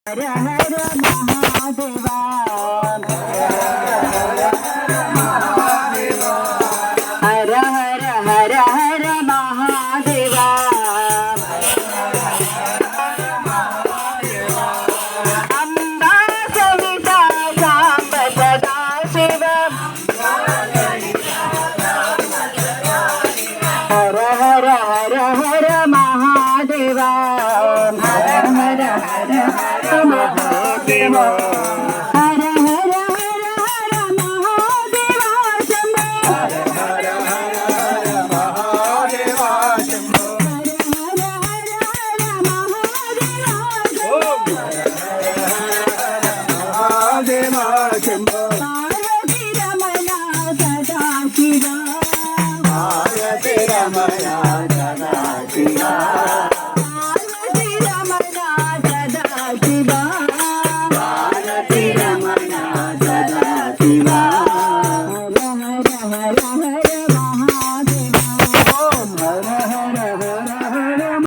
हर हर महादेवा हर हर हर हर महादेवा अम्बा सविता सांब सदा शिव हर हर हर हर महादेवा हर हर हर हर महादेवा हर हर हर हर महादेवा शंभो हर हर हर हर महादेवा शंभो हर हर हर हर महादेवा शंभो